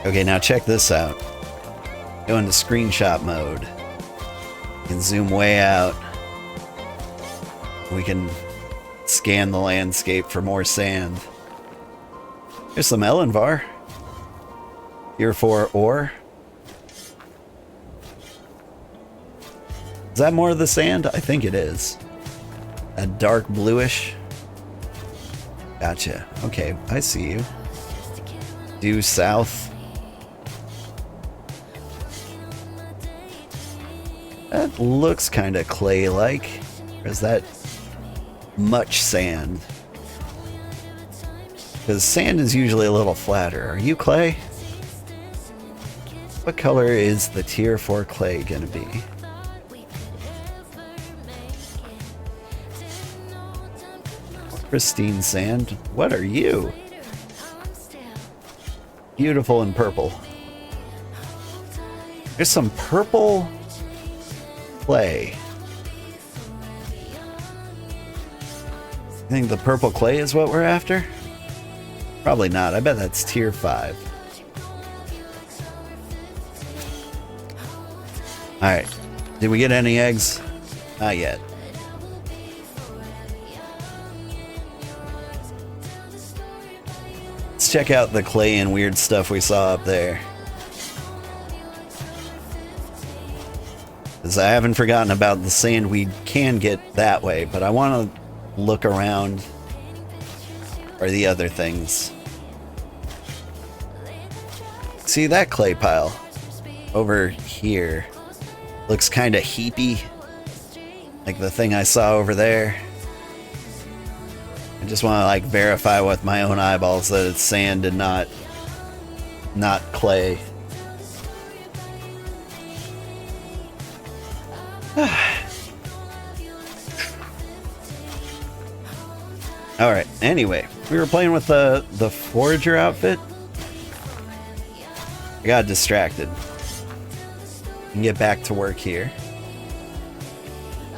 Okay, now check this out. Go into screenshot mode. You can zoom way out. We can scan the landscape for more sand. Here's some Elenvar. Tier 4 ore. Is that more of the sand? I think it is. A dark bluish. Gotcha. Okay, I see you. Due south. That looks kind of clay-like. Or is that much sand? Because sand is usually a little flatter. Are you clay? What color is the tier 4 clay gonna be? Pristine sand. What are you? Beautiful and purple. There's some purple clay. You think the purple clay is what we're after? Probably not. I bet that's tier 5. Alright. Did we get any eggs? Not yet. Let's check out the clay and weird stuff we saw up there. Because I haven't forgotten about the sand we can get that way, but I want to look around for the other things. See, that clay pile over here looks kind of heapy, like the thing I saw over there. I just want to like verify with my own eyeballs that it's sand and not clay. Alright, anyway, we were playing with the forager outfit. I got distracted. And get back to work here.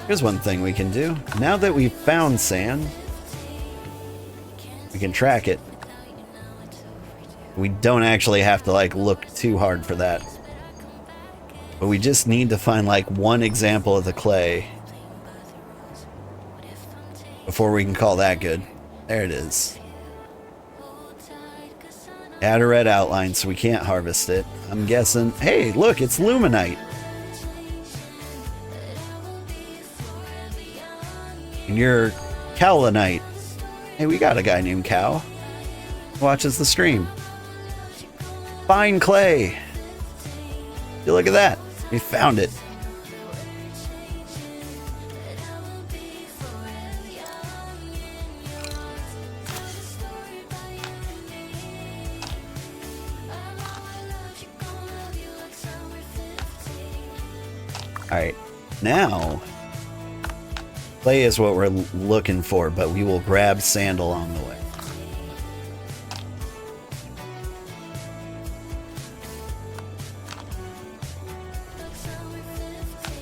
Here's one thing we can do. Now that we've found sand, we can track it. We don't actually have to like look too hard for that. But we just need to find like one example of the clay before we can call that good. There it is. Add a red outline so we can't harvest it. I'm guessing. Hey, look, it's luminite. And you're cowlinite. Hey, we got a guy named Cow. Watches the stream. Fine clay. You look at that. We found it. Alright, now clay is what we're looking for, but we will grab sand along the way.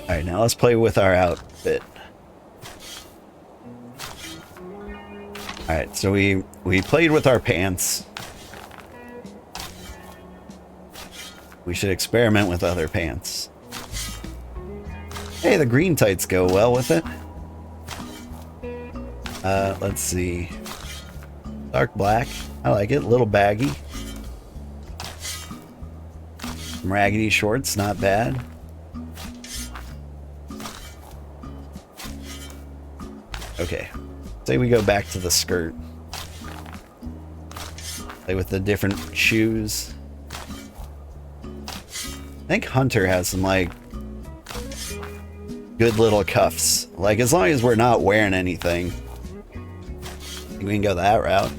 Alright, now let's play with our outfit. Alright, so we played with our pants. We should experiment with other pants. Hey, the green tights go well with it. Let's see. Dark black. I like it. A little baggy. Some raggedy shorts, not bad. Okay. Say we go back to the skirt. Play with the different shoes. I think Hunter has some, like, good little cuffs. Like, as long as we're not wearing anything, I think we can go that route.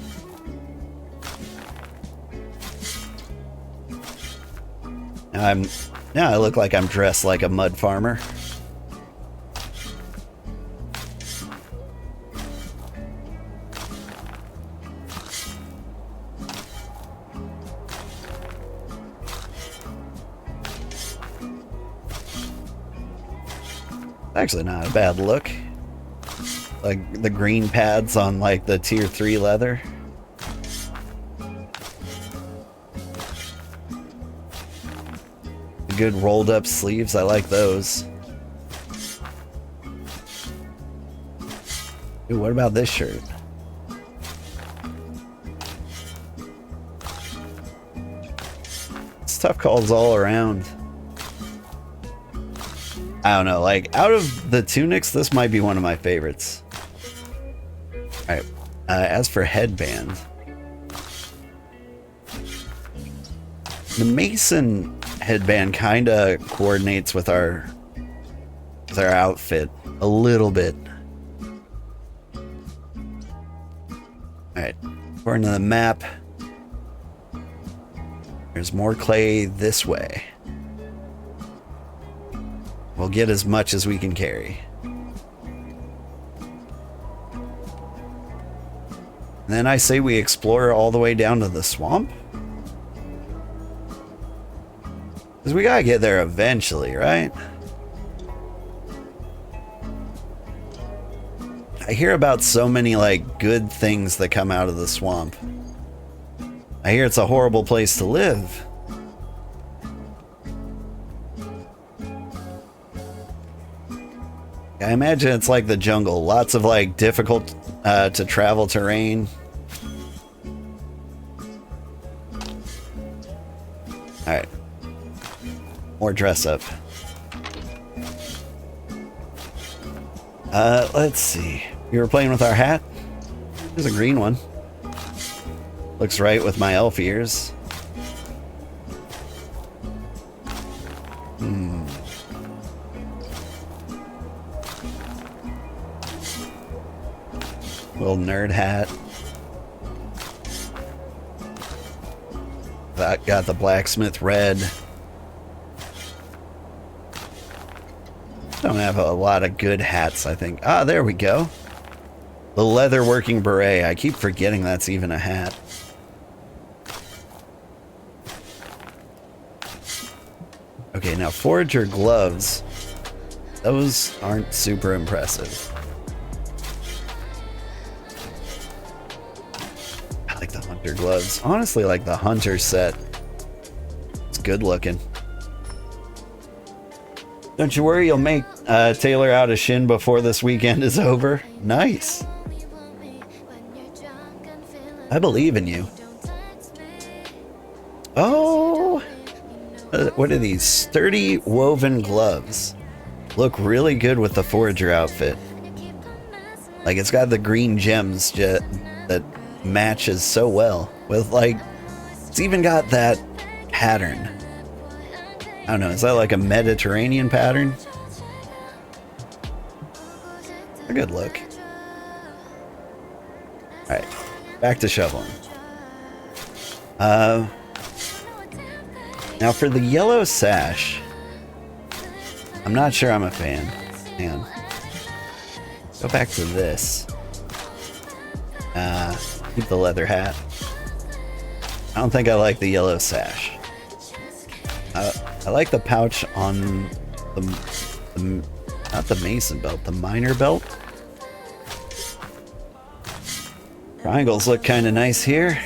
Now I look like I'm dressed like a mud farmer. Actually not a bad look. Like the green pads on like the tier 3 leather. Good rolled up sleeves. I like those. Ooh, what about this shirt? It's tough calls all around. I don't know, like, out of the tunics, this might be one of my favorites. Alright, as for headband. The Mason headband kind of coordinates with our outfit a little bit. Alright, according to the map, there's more clay this way. We'll get as much as we can carry. And then I say we explore all the way down to the swamp. Because we gotta get there eventually, right? I hear about so many, like, good things that come out of the swamp. I hear it's a horrible place to live. I imagine it's like the jungle. Lots of, like, difficult to travel terrain. Alright. More dress up. Let's see. You were playing with our hat? There's a green one. Looks right with my elf ears. Little nerd hat. That got the blacksmith red. Don't have a lot of good hats, I think. Ah, there we go. The leather working beret. I keep forgetting that's even a hat. Okay, now forager gloves. Those aren't super impressive. I like the hunter gloves. Honestly, like the hunter set. It's good looking. Don't you worry, you'll make Taylor out of Shin before this weekend is over. Nice. I believe in you. Oh, what are these? Sturdy woven gloves. Look really good with the forager outfit. Like, it's got the green gems that matches so well with, like, it's even got that pattern. I don't know, is that like a Mediterranean pattern? A good look. Alright, back to shoveling. Now for the yellow sash, I'm not sure I'm a fan. Hang on. Go back to this. Keep the leather hat. I don't think I like the yellow sash. I like the pouch on the not the mason belt, the miner belt. Triangles look kind of nice here.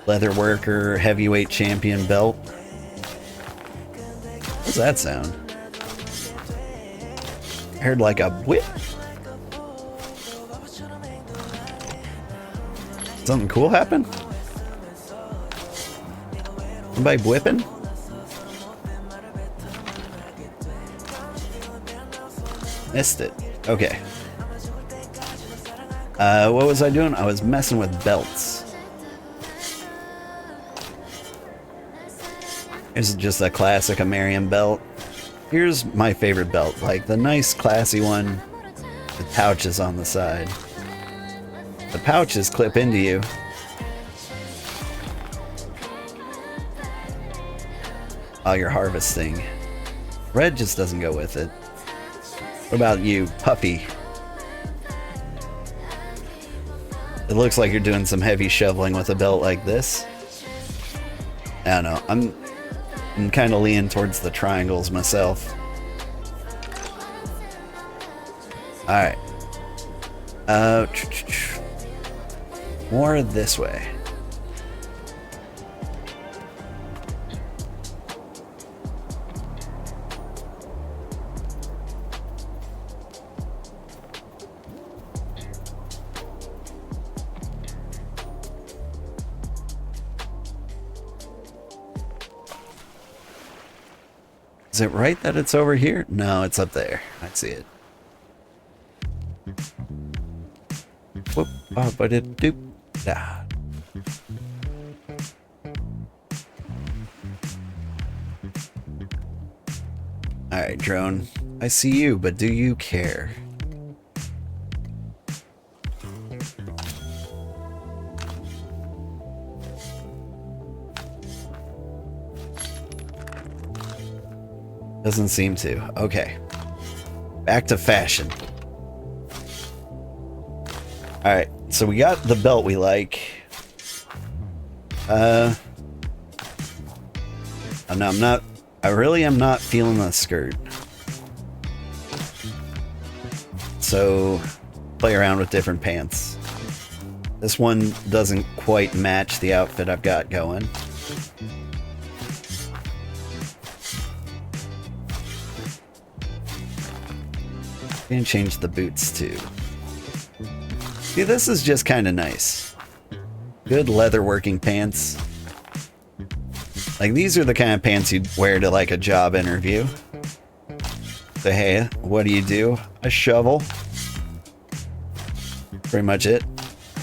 Leather worker, heavyweight champion belt. What's that sound? I heard like a whip. Something cool happened? Somebody whipping? Missed it. Okay. What was I doing? I was messing with belts. This is just a classic American belt. Here's my favorite belt, like the nice classy one with pouches on the side. The pouches clip into you. While you're harvesting. Red just doesn't go with it. What about you, Puppy? It looks like you're doing some heavy shoveling with a belt like this. I don't know. I'm kind of leaning towards the triangles myself. Alright. More this way. Is it right that it's over here? No, it's up there. I see it. Whoop. Oh, but it doop. Ah. Alright, drone. I see you, but do you care? Doesn't seem to. Okay. Back to fashion. Alright, so we got the belt we like. Oh, no, I really am not feeling the skirt. So, play around with different pants. This one doesn't quite match the outfit I've got going. And change the boots too. See, this is just kind of nice. Good leather working pants. Like, these are the kind of pants you'd wear to like a job interview. So hey, what do? A shovel. Pretty much it.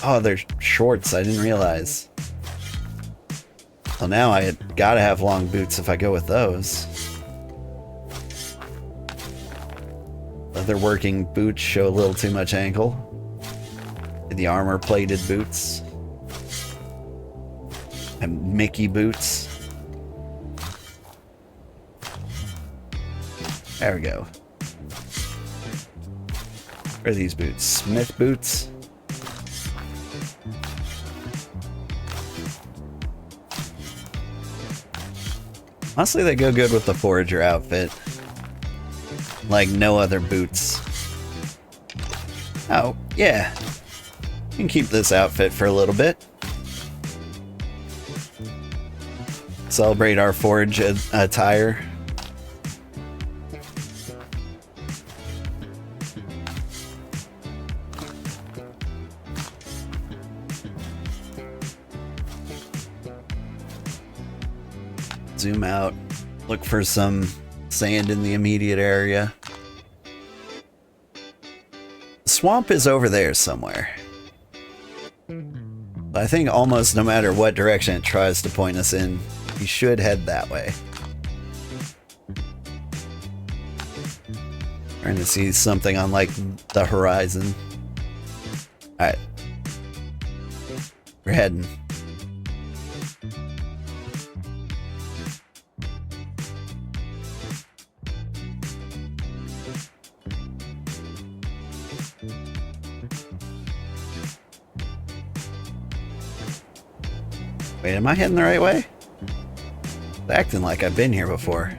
Oh, they're shorts. I didn't realize. Well, now I gotta have long boots if I go with those. Leather working boots show a little too much ankle. The armor plated boots. And Mickey boots. There we go. Where are these boots? Smith boots? Honestly, they go good with the forager outfit. Like no other boots. Oh, yeah. You can keep this outfit for a little bit. Celebrate our forage attire. Zoom out. Look for some sand in the immediate area. The swamp is over there somewhere. I think almost no matter what direction it tries to point us in, we should head that way. Trying to see something on like the horizon. Alright. We're heading. Wait, am I heading the right way? It's acting like I've been here before.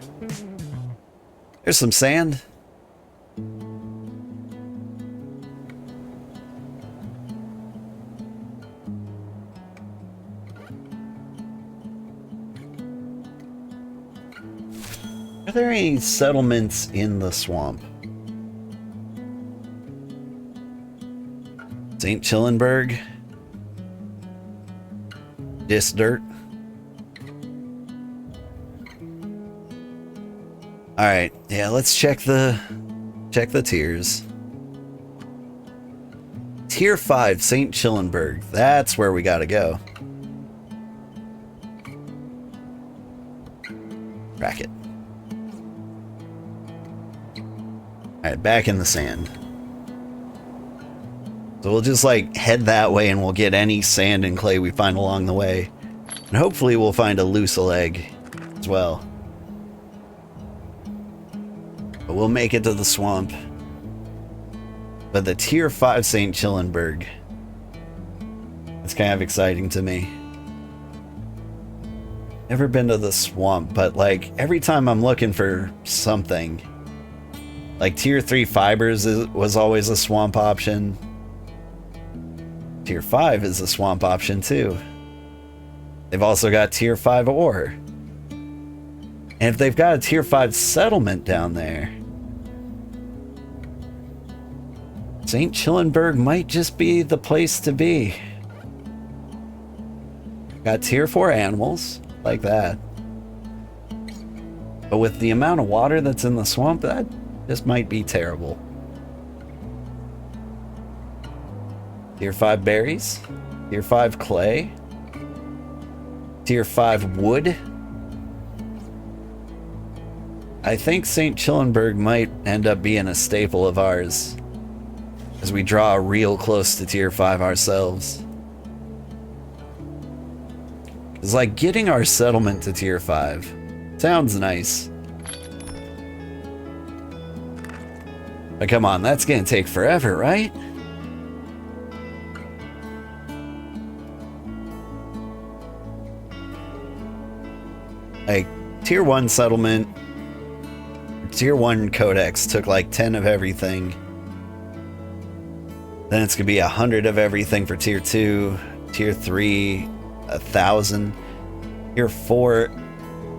There's some sand. Are there any settlements in the swamp? St. Chillenberg? Dirt. Alright, yeah, let's check the tiers. Tier 5, St. Chillenberg. That's where we gotta go. Bracket. Alright, back in the sand. So we'll just like head that way and we'll get any sand and clay we find along the way. And hopefully we'll find a loose leg as well. But we'll make it to the swamp. But the tier 5 St. Chillenberg. It's kind of exciting to me. Never been to the swamp, but like every time I'm looking for something, like tier 3 fibers was always a swamp option. Tier 5 is a swamp option too. They've also got tier 5 ore. And if they've got a tier 5 settlement down there, St. Chillenberg might just be the place to be. Got tier 4 animals, like that. But with the amount of water that's in the swamp, this might be terrible. Tier 5 berries. Tier 5 clay. Tier 5 wood. I think St. Chillenberg might end up being a staple of ours, as we draw real close to tier 5 ourselves. It's like getting our settlement to tier 5. Sounds nice. But come on, that's gonna take forever, right? Like, tier 1 settlement, tier 1 codex took like 10 of everything. Then it's gonna be 100 of everything for tier 2, tier 3, 1,000. Tier 4,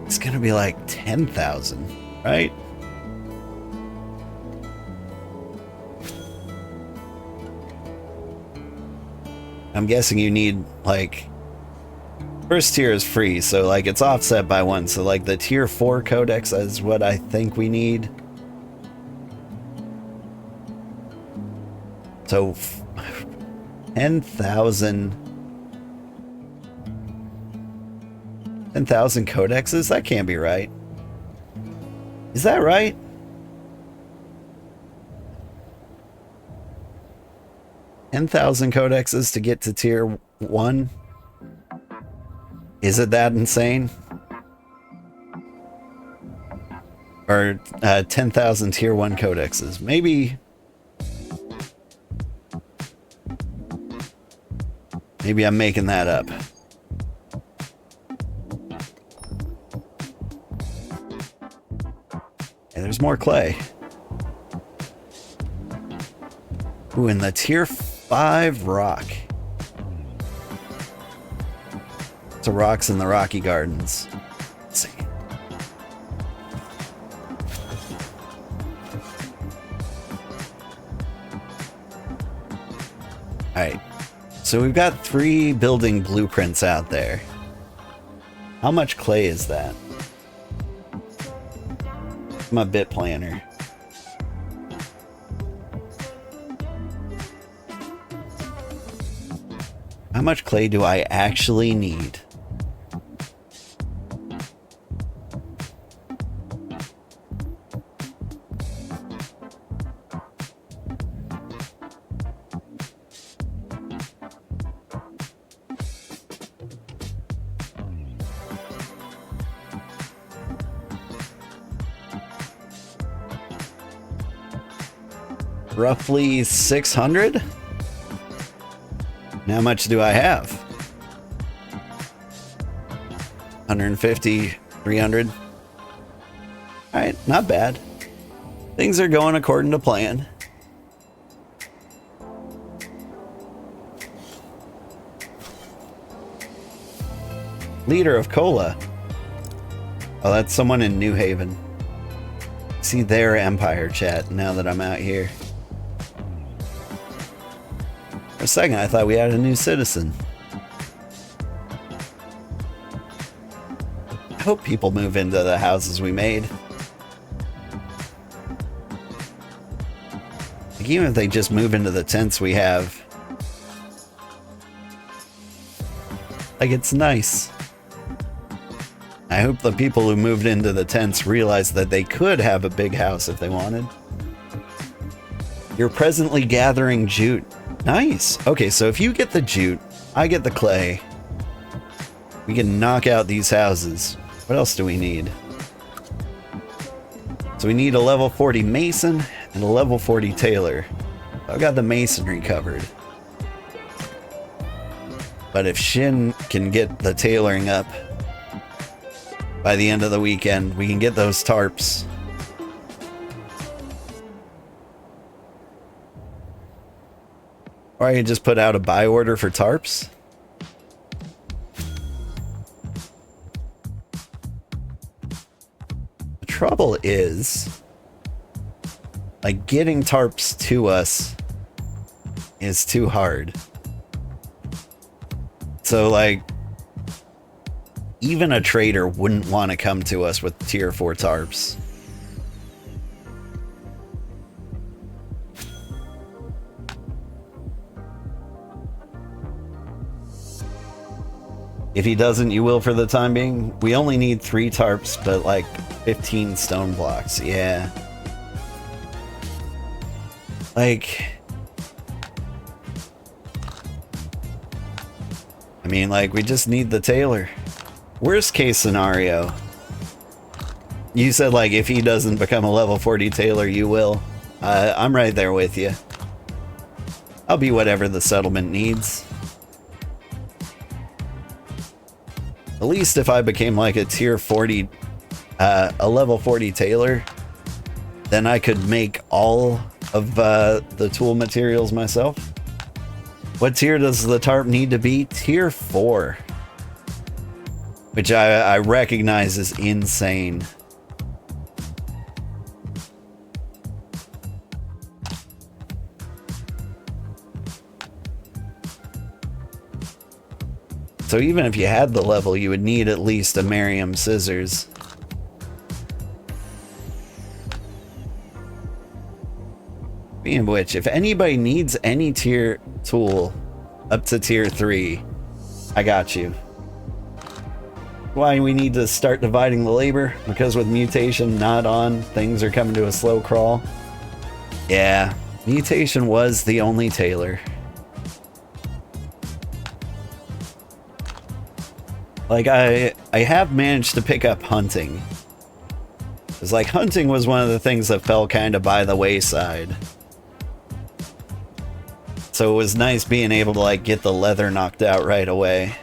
it's gonna be like 10,000, right? I'm guessing you need, like, first tier is free, so like it's offset by 1, so like the tier 4 codex is what I think we need. So 10,000 codexes? That can't be right. Is that right? $10,000 codexes to get to tier 1? Is it that insane? Or 10,000 tier 1 codexes? Maybe I'm making that up. And there's more clay. Ooh, and the tier 5 rock. To rocks in the Rocky Gardens. Let's see. Alright. So we've got 3 building blueprints out there. How much clay is that? My bit planner. How much clay do I actually need? Roughly 600? How much do I have? 150, 300. Alright, not bad. Things are going according to plan. Leader of Cola. Oh, that's someone in New Haven. See their empire chat now that I'm out here. For a second, I thought we had a new citizen. I hope people move into the houses we made. Like, even if they just move into the tents we have. Like, it's nice. I hope the people who moved into the tents realize that they could have a big house if they wanted. You're presently gathering jute. Nice. Okay, so if you get the jute, I get the clay. We can knock out these houses. What else do we need? So we need a level 40 mason and a level 40 tailor. I've got the masonry covered. But if Shin can get the tailoring up by the end of the weekend, we can get those tarps. Or I could just put out a buy order for tarps. The trouble is, like, getting tarps to us is too hard. So, like, even a trader wouldn't want to come to us with tier 4 tarps. If he doesn't, you will for the time being. We only need 3 tarps, but like 15 stone blocks. Yeah. Like, I mean, like, we just need the tailor. Worst case scenario, you said, like, if he doesn't become a level 40 tailor, you will. I'm right there with you. I'll be whatever the settlement needs. At least if I became like a tier 40, a level 40 tailor, then I could make all of the tool materials myself. What tier does the tarp need to be? Tier 4. Which I recognize is insane. So even if you had the level, you would need at least a Merriam scissors. Speaking of which, if anybody needs any tier tool up to tier 3, I got you. Why we need to start dividing the labor? Because with mutation not on, things are coming to a slow crawl. Yeah, mutation was the only tailor. Like, I have managed to pick up hunting. Because, like, hunting was one of the things that fell kind of by the wayside. So it was nice being able to, like, get the leather knocked out right away.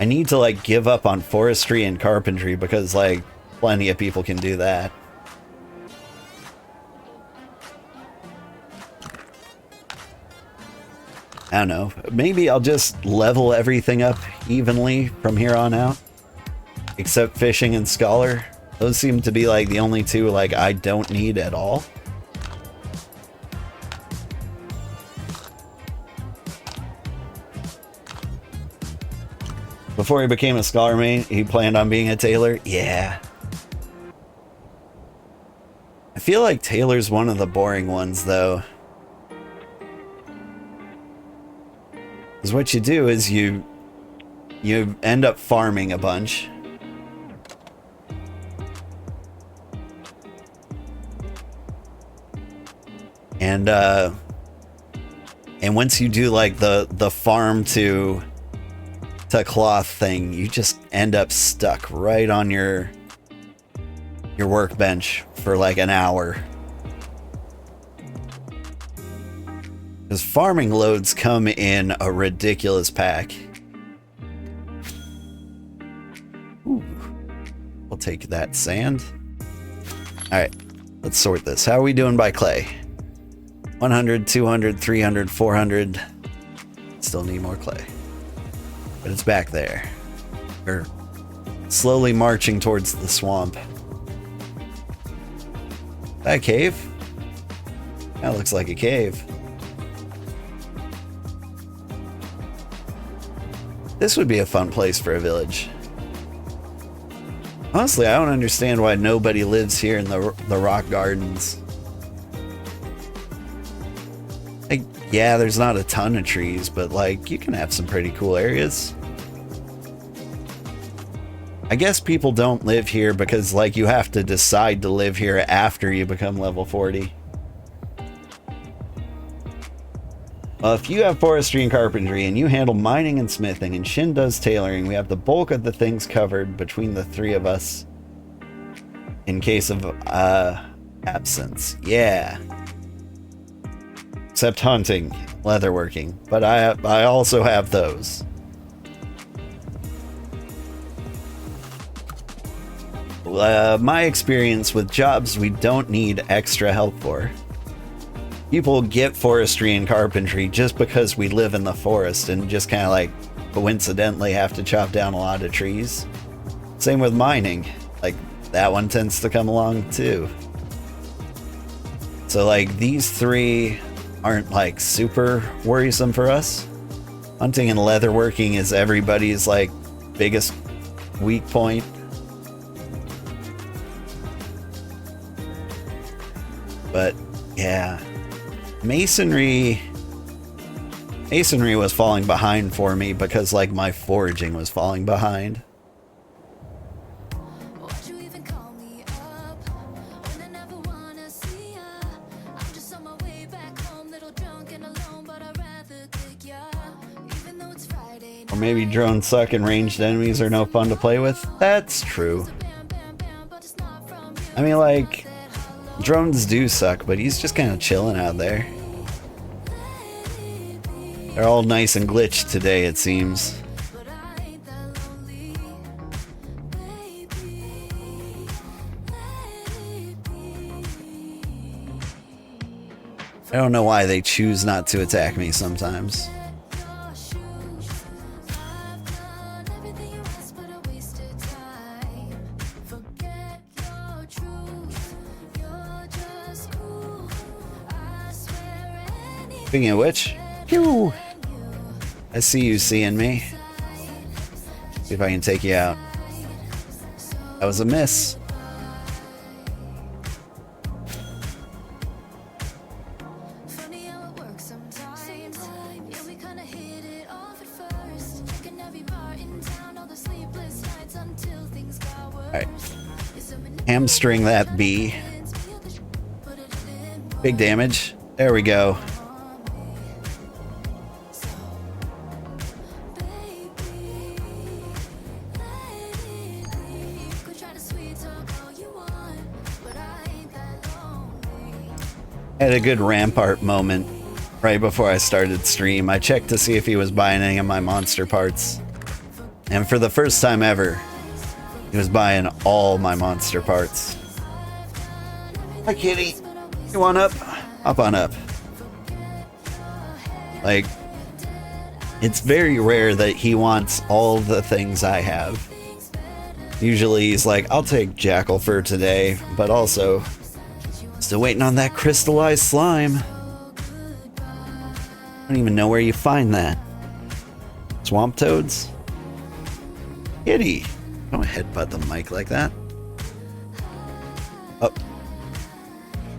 I need to, like, give up on forestry and carpentry because, like, plenty of people can do that. I don't know. Maybe I'll just level everything up evenly from here on out. Except fishing and scholar. Those seem to be like the only two like I don't need at all. Before he became a scholar main, he planned on being a tailor? Yeah. I feel like tailor's one of the boring ones though. Because what you do is you end up farming a bunch. And once you do like the farm to cloth thing, you just end up stuck right on your workbench for like an hour. Because farming loads come in a ridiculous pack. Ooh. We'll take that sand. Alright, let's sort this. How are we doing by clay? 100, 200, 300, 400. Still need more clay. But it's back there. We're slowly marching towards the swamp. That a cave? That looks like a cave. This would be a fun place for a village. Honestly, I don't understand why nobody lives here in the rock gardens. Like, yeah, there's not a ton of trees, but like, you can have some pretty cool areas. I guess people don't live here because like you have to decide to live here after you become level 40. Well, if you have forestry and carpentry and you handle mining and smithing and Shin does tailoring, we have the bulk of the things covered between the three of us in case of absence. Yeah. Except hunting, leatherworking, but I also have those. My experience with jobs we don't need extra help for. People get forestry and carpentry just because we live in the forest and just kind of like coincidentally have to chop down a lot of trees. Same with mining. Like that one tends to come along too. So like these three aren't like super worrisome for us. Hunting and leatherworking is everybody's like biggest weak point. But yeah, masonry was falling behind for me because like my foraging was falling behind. Or maybe drones suck and ranged enemies are no fun to play with. That's true. I mean, like, drones do suck, but he's just kind of chilling out there. They're all nice and glitched today, it seems. I don't know why they choose not to attack me sometimes. Speaking of which, pew! I see you seeing me. See if I can take you out. That was a miss. Alright. Hamstring that bee. Big damage. There we go. I had a good rampart moment right before I started stream. I checked to see if he was buying any of my monster parts. And for the first time ever, he was buying all my monster parts. Hi, kitty. You want up? Hop on up. Like, it's very rare that he wants all the things I have. Usually he's like, I'll take Jackal Fur today, but also still waiting on that crystallized slime. I don't even know where you find that. Swamp toads? Kitty, don't headbutt the mic like that. Oh.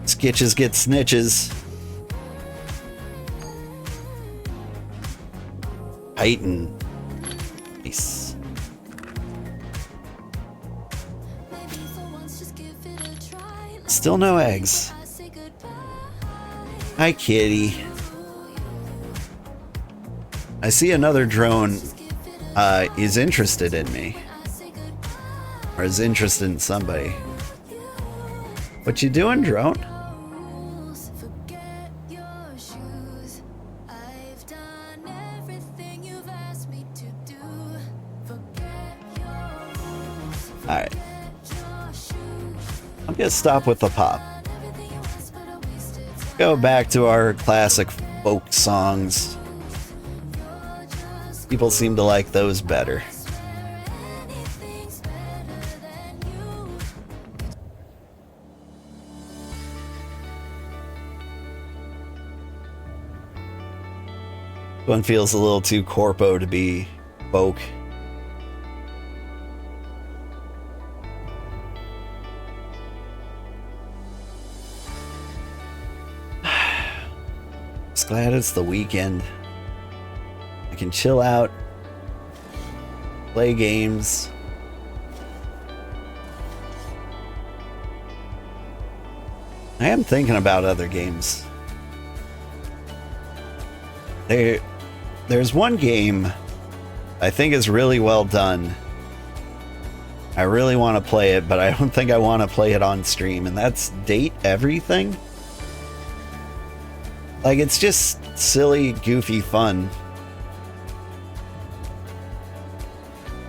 Skitches get snitches. Titan. Nice. Still no eggs. Hi, kitty. I see another drone is interested in me. Or is interested in somebody. What you doing, drone? Alright. I'm gonna stop with the pop. Go back to our classic folk songs. People seem to like those better. One feels a little too corpo to be folk. Just glad it's the weekend. I can chill out, play games. I am thinking about other games. There's one game I think is really well done. I really want to play it, but I don't think I want to play it on stream, and that's Date Everything. Like, it's just silly, goofy fun.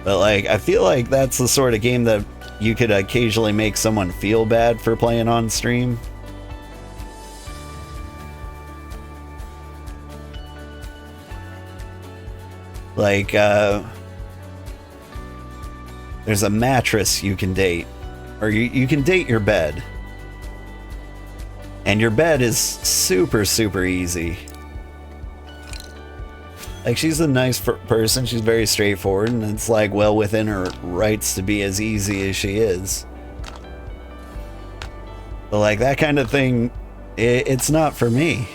But, like, I feel like that's the sort of game that you could occasionally make someone feel bad for playing on stream. Like, there's a mattress you can date. Or you can date your bed. And your bed is super, super easy. Like, she's a nice person. She's very straightforward, and it's like well within her rights to be as easy as she is. But like that kind of thing, it's not for me.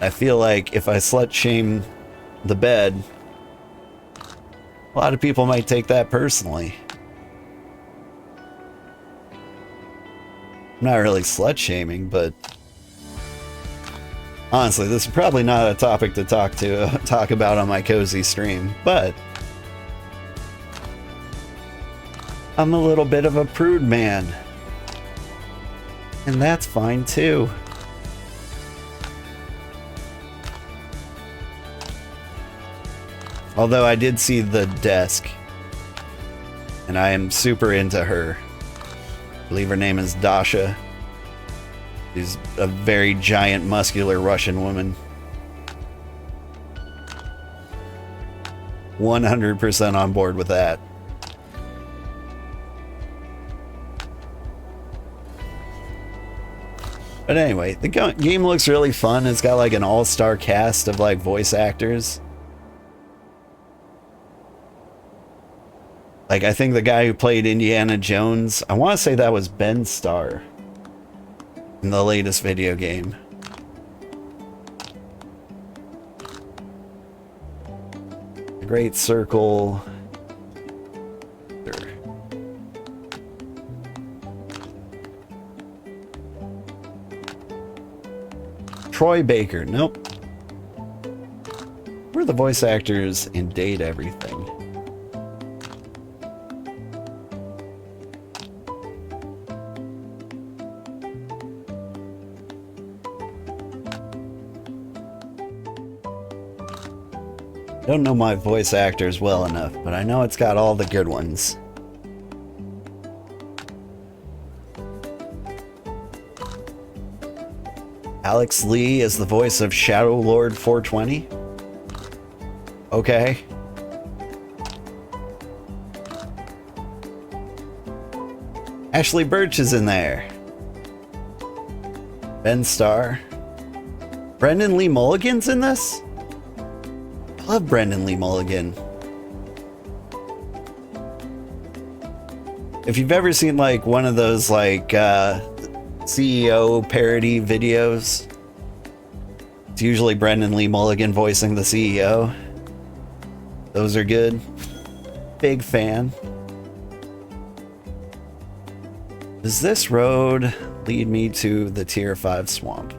I feel like if I slut shame the bed, a lot of people might take that personally. I'm not really slut shaming, but honestly, this is probably not a topic to talk about on my cozy stream, but I'm a little bit of a prude man. And that's fine too. Although I did see the desk, and I am super into her. I believe her name is Dasha. She's a very giant, muscular Russian woman. 100% on board with that. But anyway, the game looks really fun. It's got like an all-star cast of like voice actors. Like, I think the guy who played Indiana Jones, I want to say that was Ben Starr in the latest video game. The Great Circle. Troy Baker. Nope. Where are the voice actors in Date Everything? Don't know my voice actors well enough, but I know it's got all the good ones. Alex Lee is the voice of Shadow Lord 420. Okay. Ashley Birch is in there. Ben Starr. Brendan Lee Mulligan's in this? I love Brendan Lee Mulligan. If you've ever seen like one of those like CEO parody videos, it's usually Brendan Lee Mulligan voicing the CEO. Those are good. Big fan. Does this road lead me to the Tier 5 swamp?